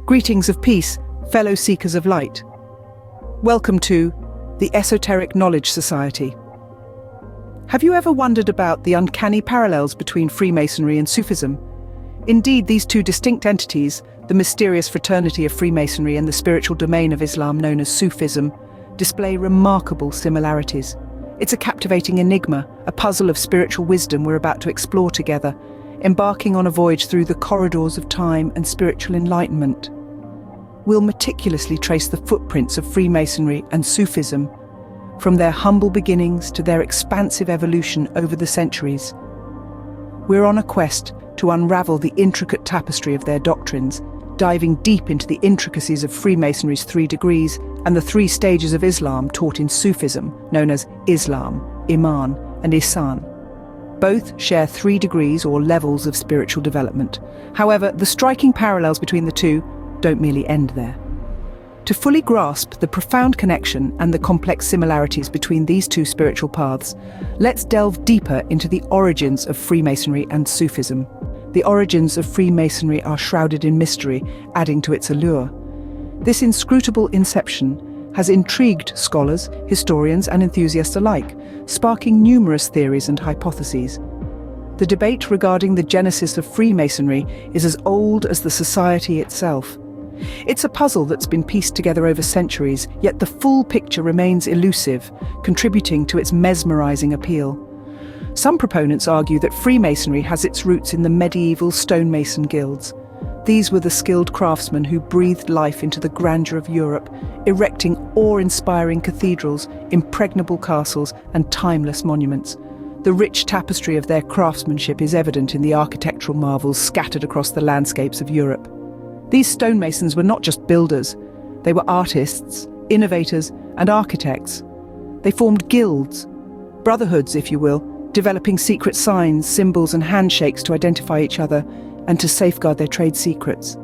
Greetings of peace, fellow seekers of light. Welcome to the Esoteric Knowledge Society. Have you ever wondered about the uncanny parallels between Freemasonry and Sufism? Indeed, these two distinct entities, the mysterious fraternity of Freemasonry and the spiritual domain of Islam known as Sufism, display remarkable similarities. It's a captivating enigma, a puzzle of spiritual wisdom we're about to explore together, embarking on a voyage through the corridors of time and spiritual enlightenment. We'll meticulously trace the footprints of Freemasonry and Sufism, from their humble beginnings to their expansive evolution over the centuries. We're on a quest to unravel the intricate tapestry of their doctrines, diving deep into the intricacies of Freemasonry's 3 degrees and the 3 stages of Islam taught in Sufism, known as Islam, Iman, and Ihsan. Both share 3 degrees or levels of spiritual development. However, the striking parallels between the two don't merely end there. To fully grasp the profound connection and the complex similarities between these 2 spiritual paths, let's delve deeper into the origins of Freemasonry and Sufism. The origins of Freemasonry are shrouded in mystery, adding to its allure. This inscrutable inception has intrigued scholars, historians, and enthusiasts alike, sparking numerous theories and hypotheses. The debate regarding the genesis of Freemasonry is as old as the society itself. It's a puzzle that's been pieced together over centuries, yet the full picture remains elusive, contributing to its mesmerizing appeal. Some proponents argue that Freemasonry has its roots in the medieval stonemason guilds. These were the skilled craftsmen who breathed life into the grandeur of Europe, erecting awe-inspiring cathedrals, impregnable castles, and timeless monuments. The rich tapestry of their craftsmanship is evident in the architectural marvels scattered across the landscapes of Europe. These stonemasons were not just builders, they were artists, innovators, and architects. They formed guilds, brotherhoods, if you will, developing secret signs, symbols, and handshakes to identify each other and to safeguard their trade secrets.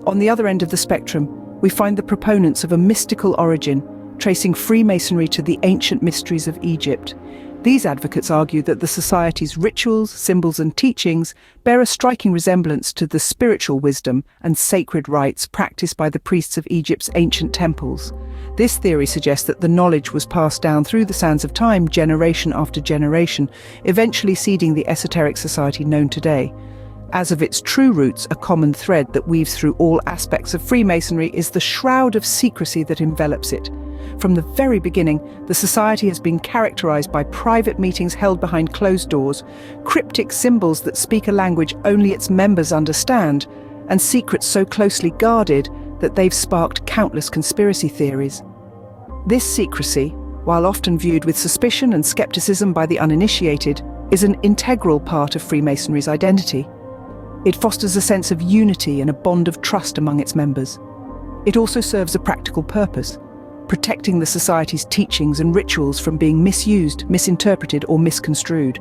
On the other end of the spectrum, we find the proponents of a mystical origin, tracing Freemasonry to the ancient mysteries of Egypt. These advocates argue that the society's rituals, symbols, and teachings bear a striking resemblance to the spiritual wisdom and sacred rites practiced by the priests of Egypt's ancient temples. This theory suggests that the knowledge was passed down through the sands of time, generation after generation, eventually seeding the esoteric society known today. As of its true roots, a common thread that weaves through all aspects of Freemasonry is the shroud of secrecy that envelops it. From the very beginning, the society has been characterized by private meetings held behind closed doors, cryptic symbols that speak a language only its members understand, and secrets so closely guarded that they've sparked countless conspiracy theories. This secrecy, while often viewed with suspicion and skepticism by the uninitiated, is an integral part of Freemasonry's identity. It fosters a sense of unity and a bond of trust among its members. It also serves a practical purpose, protecting the society's teachings and rituals from being misused, misinterpreted, or misconstrued.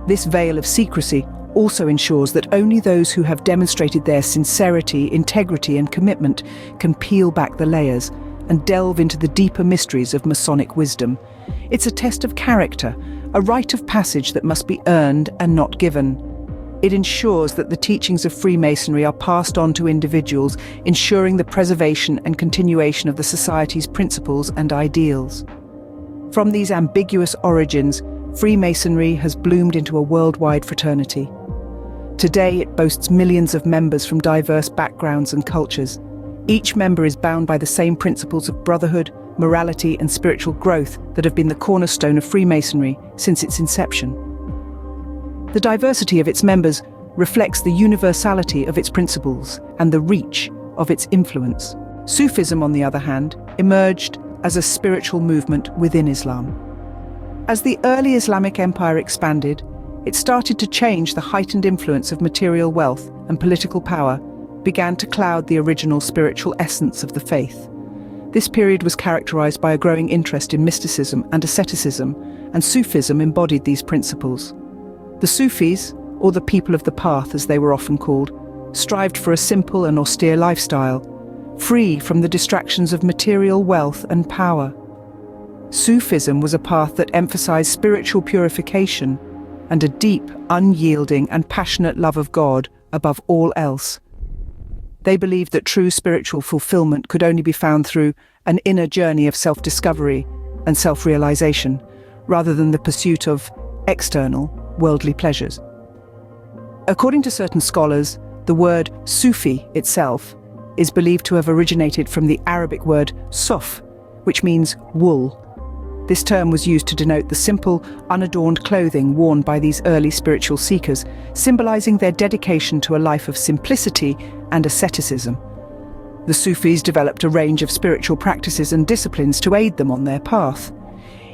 This veil of secrecy also ensures that only those who have demonstrated their sincerity, integrity, and commitment can peel back the layers and delve into the deeper mysteries of Masonic wisdom. It's a test of character, a rite of passage that must be earned and not given. It ensures that the teachings of Freemasonry are passed on to individuals, ensuring the preservation and continuation of the society's principles and ideals. From these ambiguous origins, Freemasonry has bloomed into a worldwide fraternity. Today, it boasts millions of members from diverse backgrounds and cultures. Each member is bound by the same principles of brotherhood, morality, and spiritual growth that have been the cornerstone of Freemasonry since its inception. The diversity of its members reflects the universality of its principles and the reach of its influence. Sufism, on the other hand, emerged as a spiritual movement within Islam. As the early Islamic empire expanded, it started to change. The heightened influence of material wealth and political power began to cloud the original spiritual essence of the faith. This period was characterized by a growing interest in mysticism and asceticism, and Sufism embodied these principles. The Sufis, or the people of the path as they were often called, strived for a simple and austere lifestyle, free from the distractions of material wealth and power. Sufism was a path that emphasized spiritual purification and a deep, unyielding, and passionate love of God above all else. They believed that true spiritual fulfillment could only be found through an inner journey of self-discovery and self-realization, rather than the pursuit of external, worldly pleasures. According to certain scholars, the word Sufi itself is believed to have originated from the Arabic word suf, which means wool. This term was used to denote the simple, unadorned clothing worn by these early spiritual seekers, symbolizing their dedication to a life of simplicity and asceticism. The Sufis developed a range of spiritual practices and disciplines to aid them on their path.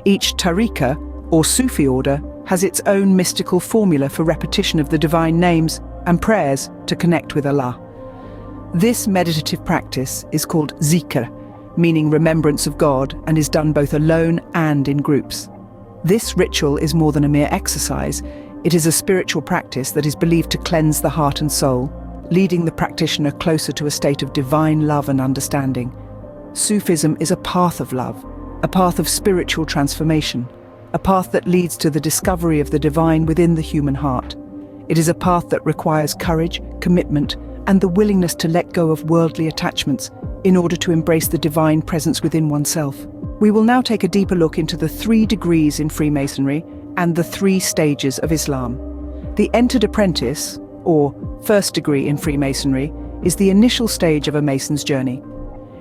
Each tariqa, or Sufi order, has its own mystical formula for repetition of the divine names and prayers to connect with Allah. This meditative practice is called zikr, meaning remembrance of God, and is done both alone and in groups. This ritual is more than a mere exercise. It is a spiritual practice that is believed to cleanse the heart and soul, leading the practitioner closer to a state of divine love and understanding. Sufism is a path of love, a path of spiritual transformation, a path that leads to the discovery of the divine within the human heart. It is a path that requires courage, commitment, and the willingness to let go of worldly attachments in order to embrace the divine presence within oneself. We will now take a deeper look into the 3 degrees in Freemasonry and the 3 stages of Islam. The entered apprentice, or first degree in Freemasonry, is the initial stage of a Mason's journey.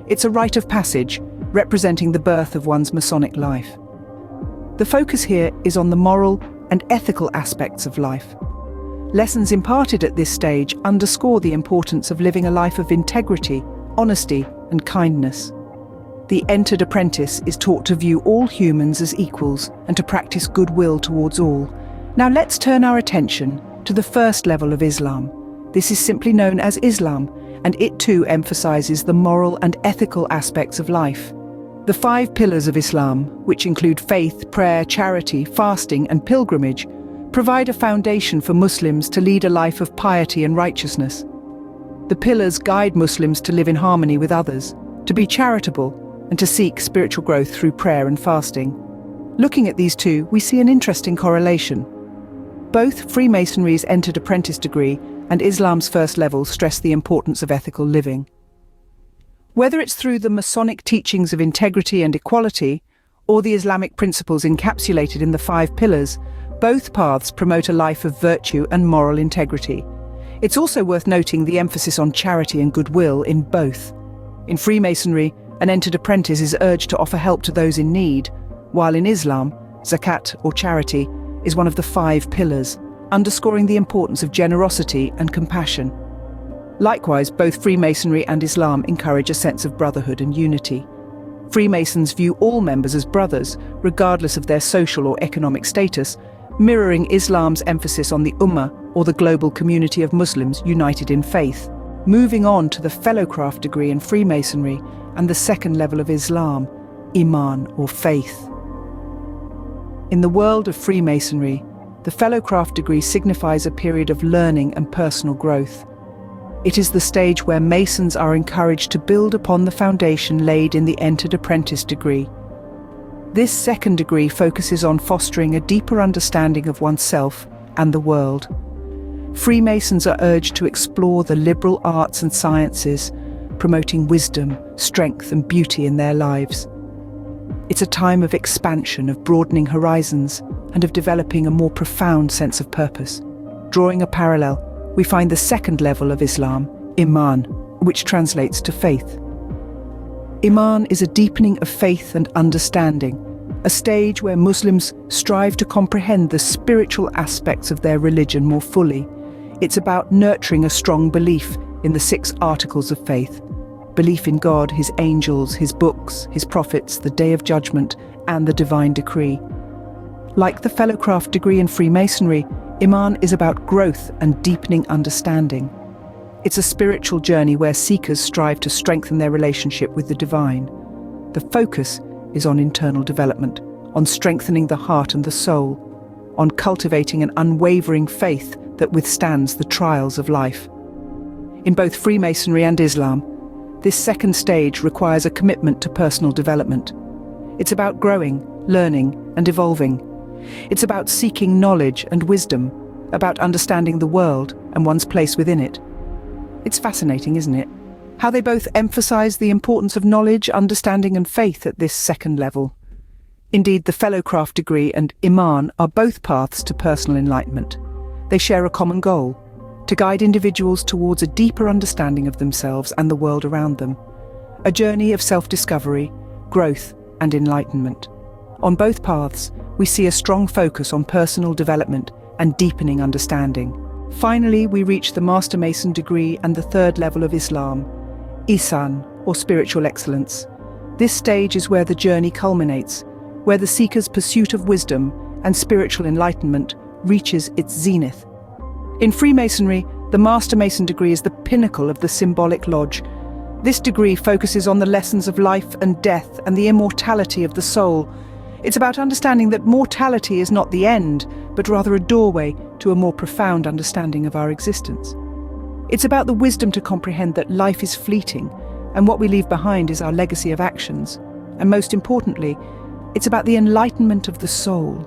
It's a rite of passage, representing the birth of one's Masonic life. The focus here is on the moral and ethical aspects of life. Lessons imparted at this stage underscore the importance of living a life of integrity, honesty, and kindness. The entered apprentice is taught to view all humans as equals and to practice goodwill towards all. Now let's turn our attention to the first level of Islam. This is simply known as Islam, and it too emphasizes the moral and ethical aspects of life. The 5 pillars of Islam, which include faith, prayer, charity, fasting, and pilgrimage, provide a foundation for Muslims to lead a life of piety and righteousness. The pillars guide Muslims to live in harmony with others, to be charitable, and to seek spiritual growth through prayer and fasting. Looking at these 2, we see an interesting correlation. Both Freemasonry's entered apprentice degree and Islam's first level stress the importance of ethical living. Whether it's through the Masonic teachings of integrity and equality, or the Islamic principles encapsulated in the 5 pillars, both paths promote a life of virtue and moral integrity. It's also worth noting the emphasis on charity and goodwill in both. In Freemasonry, an entered apprentice is urged to offer help to those in need, while in Islam, zakat or charity is one of the 5 pillars, underscoring the importance of generosity and compassion. Likewise, both Freemasonry and Islam encourage a sense of brotherhood and unity. Freemasons view all members as brothers, regardless of their social or economic status, mirroring Islam's emphasis on the Ummah, or the global community of Muslims united in faith. Moving on to the Fellowcraft degree in Freemasonry and the second level of Islam, Iman or faith. In the world of Freemasonry, the Fellowcraft degree signifies a period of learning and personal growth. It is the stage where Masons are encouraged to build upon the foundation laid in the entered apprentice degree. This second degree focuses on fostering a deeper understanding of oneself and the world. Freemasons are urged to explore the liberal arts and sciences, promoting wisdom, strength, and beauty in their lives. It's a time of expansion, of broadening horizons, and of developing a more profound sense of purpose. Drawing a parallel, we find the second level of Islam, Iman, which translates to faith. Iman is a deepening of faith and understanding, a stage where Muslims strive to comprehend the spiritual aspects of their religion more fully. It's about nurturing a strong belief in the 6 articles of faith: belief in God, His angels, His books, His prophets, the Day of Judgment, and the divine decree. Like the Fellowcraft degree in Freemasonry, Iman is about growth and deepening understanding. It's a spiritual journey where seekers strive to strengthen their relationship with the divine. The focus is on internal development, on strengthening the heart and the soul, on cultivating an unwavering faith that withstands the trials of life. In both Freemasonry and Islam, this second stage requires a commitment to personal development. It's about growing, learning, and evolving. It's about seeking knowledge and wisdom, about understanding the world and one's place within it. It's fascinating, isn't it? how they both emphasize the importance of knowledge, understanding and faith at this second level. Indeed, the Fellowcraft degree and Iman are both paths to personal enlightenment. They share a common goal: to guide individuals towards a deeper understanding of themselves and the world around them. A journey of self-discovery, growth and enlightenment. On both paths, we see a strong focus on personal development and deepening understanding. Finally, we reach the Master Mason degree and the third level of Islam, Ihsan, or spiritual excellence. This stage is where the journey culminates, where the seeker's pursuit of wisdom and spiritual enlightenment reaches its zenith. In Freemasonry, the Master Mason degree is the pinnacle of the symbolic lodge. This degree focuses on the lessons of life and death and the immortality of the soul. It's about understanding that mortality is not the end, but rather a doorway to a more profound understanding of our existence. It's about the wisdom to comprehend that life is fleeting, and what we leave behind is our legacy of actions. And most importantly, it's about the enlightenment of the soul,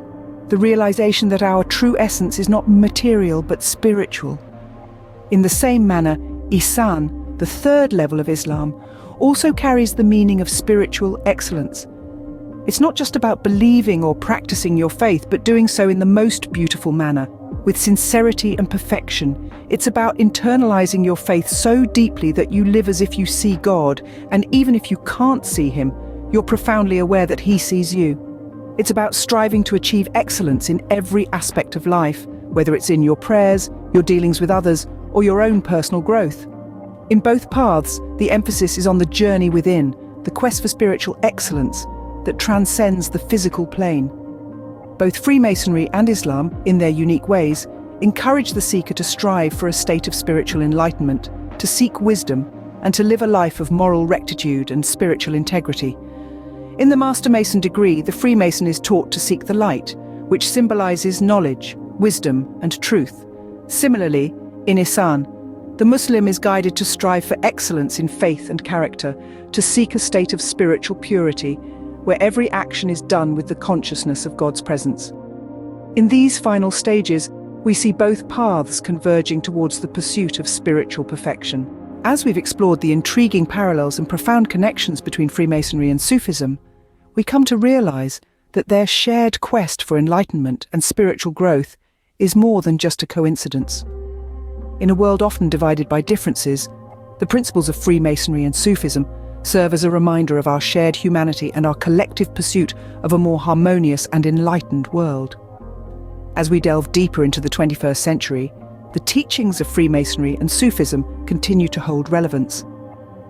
the realization that our true essence is not material but spiritual. In the same manner, Ihsan, the third level of Islam, also carries the meaning of spiritual excellence. It's not just about believing or practicing your faith, but doing so in the most beautiful manner, with sincerity and perfection. It's about internalizing your faith so deeply that you live as if you see God, and even if you can't see Him, you're profoundly aware that He sees you. It's about striving to achieve excellence in every aspect of life, whether it's in your prayers, your dealings with others, or your own personal growth. In both paths, the emphasis is on the journey within, the quest for spiritual excellence that transcends the physical plane. Both Freemasonry and Islam, in their unique ways, encourage the seeker to strive for a state of spiritual enlightenment, to seek wisdom, and to live a life of moral rectitude and spiritual integrity. In the Master Mason degree, the Freemason is taught to seek the light, which symbolizes knowledge, wisdom, and truth. Similarly, in Ihsan, the Muslim is guided to strive for excellence in faith and character, to seek a state of spiritual purity, where every action is done with the consciousness of God's presence. In these final stages, we see both paths converging towards the pursuit of spiritual perfection. As we've explored the intriguing parallels and profound connections between Freemasonry and Sufism, we come to realize that their shared quest for enlightenment and spiritual growth is more than just a coincidence. In a world often divided by differences, the principles of Freemasonry and Sufism serve as a reminder of our shared humanity and our collective pursuit of a more harmonious and enlightened world. As we delve deeper into the 21st century, the teachings of Freemasonry and Sufism continue to hold relevance.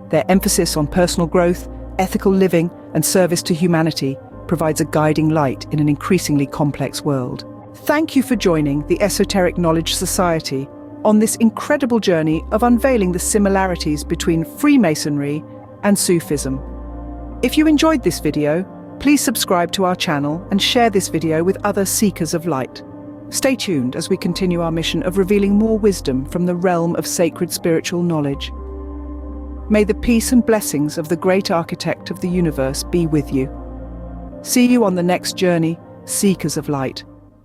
Their emphasis on personal growth, ethical living, and service to humanity provides a guiding light in an increasingly complex world. Thank you for joining the Esoteric Knowledge Society on this incredible journey of unveiling the similarities between Freemasonry and Sufism. If you enjoyed this video, please subscribe to our channel and share this video with other seekers of light. Stay tuned as we continue our mission of revealing more wisdom from the realm of sacred spiritual knowledge. May the peace and blessings of the great architect of the universe be with you. See you on the next journey, seekers of light.